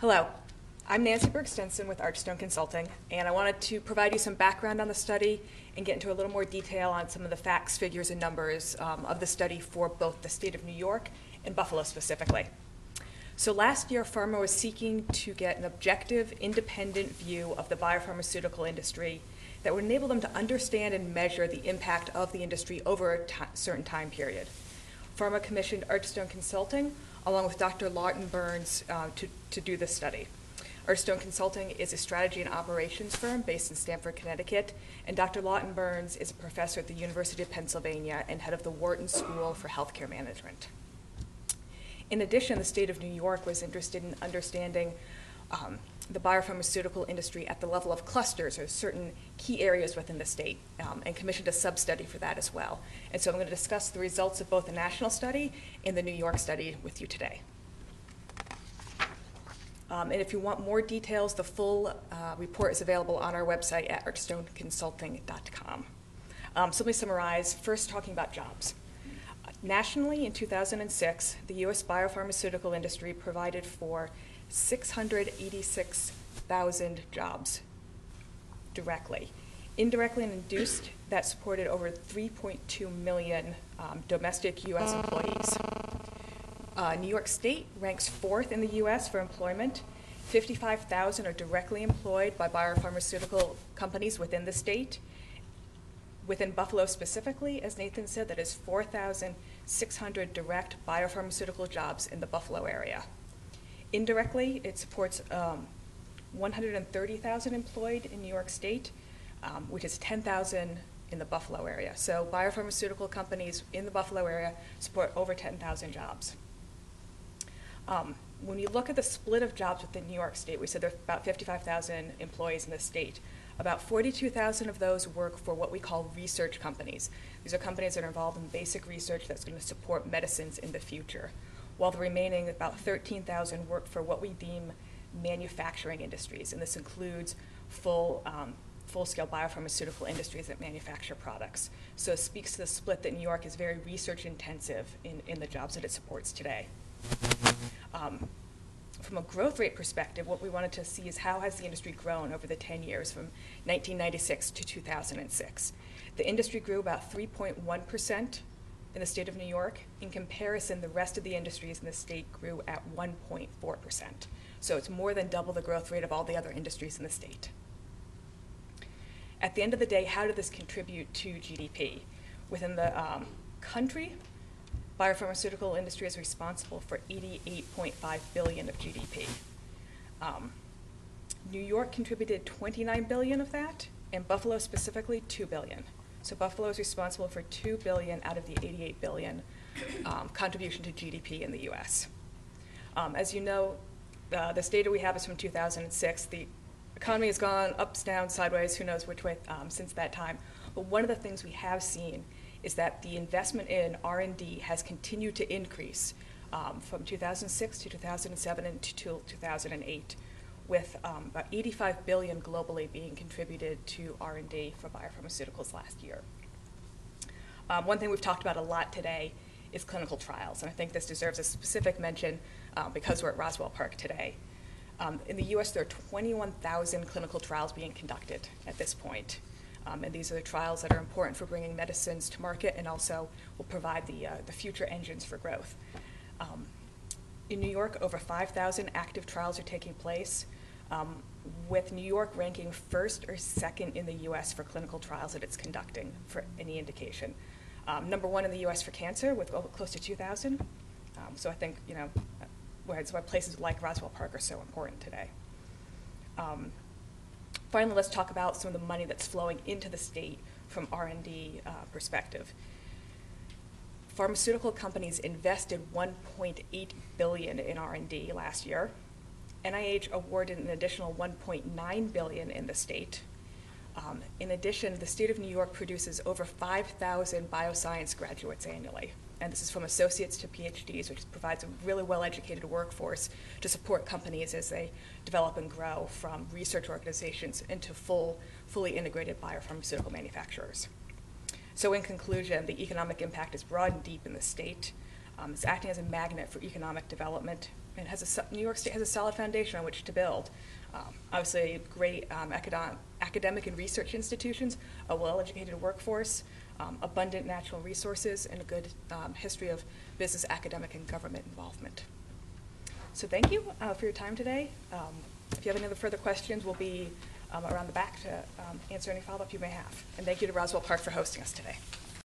Hello, I'm Nancy Bergsteinsson with Archstone Consulting, and I wanted to provide you some background on the study and get into a little more detail on some of the facts, figures, and numbers of the study for both the state of New York and Buffalo specifically. So last year, pharma was seeking to get an objective, independent view of the biopharmaceutical industry that would enable them to understand and measure the impact of the industry over a certain time period. Pharma commissioned Archstone Consulting, along with Dr. Lawton Burns, to do this study. Archstone Consulting is a strategy and operations firm based in Stamford, Connecticut, and Dr. Lawton Burns is a professor at the University of Pennsylvania and head of the Wharton School for Healthcare Management. In addition, the state of New York was interested in understanding the biopharmaceutical industry at the level of clusters or certain key areas within the state, and commissioned a sub-study for that as well. And so I'm going to discuss the results of both the national study and the New York study with you today. And if you want more details, the full report is available on our website at archstoneconsulting.com. So let me summarize, first talking about jobs. Nationally, in 2006, the U.S. biopharmaceutical industry provided for 686,000 jobs directly. Indirectly and induced, that supported over 3.2 million domestic U.S. employees. New York State ranks 4th in the U.S. for employment. 55,000 are directly employed by biopharmaceutical companies within the state. Within Buffalo specifically, as Nathan said, that is 4,600 direct biopharmaceutical jobs in the Buffalo area. Indirectly, it supports 130,000 employed in New York State, which is 10,000 in the Buffalo area. So biopharmaceutical companies in the Buffalo area support over 10,000 jobs. When you look at the split of jobs within New York State, we said there's about 55,000 employees in the state. About 42,000 of those work for what we call research companies. These are companies that are involved in basic research that's going to support medicines in the future, while the remaining about 13,000 work for what we deem manufacturing industries, and this includes full-scale biopharmaceutical industries that manufacture products. So it speaks to the split that New York is very research-intensive in the jobs that it supports today. From a growth rate perspective, what we wanted to see is how has the industry grown over the 10 years from 1996 to 2006. The industry grew about 3.1% in the state of New York. In comparison, the rest of the industries in the state grew at 1.4%. So it's more than double the growth rate of all the other industries in the state. At the end of the day, how did this contribute to GDP? Within the country, biopharmaceutical industry is responsible for $88.5 billion of GDP. New York contributed $29 billion of that, and Buffalo specifically $2 billion. So Buffalo is responsible for $2 billion out of the $88 billion contribution to GDP in the U.S. As you know, this data we have is from 2006. The economy has gone ups, down, sideways, who knows which way since that time. But one of the things we have seen is that the investment in R&D has continued to increase from 2006 to 2007 and to 2008, with about $85 billion globally being contributed to R&D for biopharmaceuticals last year. One thing we've talked about a lot today is clinical trials, and I think this deserves a specific mention because we're at Roswell Park today. In the U.S., there are 21,000 clinical trials being conducted at this point. And these are the trials that are important for bringing medicines to market and also will provide the future engines for growth. In New York, over 5,000 active trials are taking place, with New York ranking 1st or 2nd in the U.S. for clinical trials that it's conducting for any indication. Number 1 in the U.S. for cancer with close to 2,000. So I think, that's why places like Roswell Park are so important today. Finally, let's talk about some of the money that's flowing into the state from R&D perspective. Pharmaceutical companies invested $1.8 billion in R&D last year. NIH awarded an additional $1.9 billion in the state. In addition, the state of New York produces over 5,000 bioscience graduates annually. And this is from associates to PhDs, which provides a really well-educated workforce to support companies as they develop and grow from research organizations into fully integrated biopharmaceutical manufacturers. So in conclusion, the economic impact is broad and deep in the state. It's acting as a magnet for economic development, and New York State has a solid foundation on which to build. Obviously, great academic and research institutions, a well-educated workforce, abundant natural resources, and a good history of business, academic, and government involvement. So thank you for your time today. If you have any other further questions, we'll be around the back to answer any follow-up you may have. And thank you to Roswell Park for hosting us today.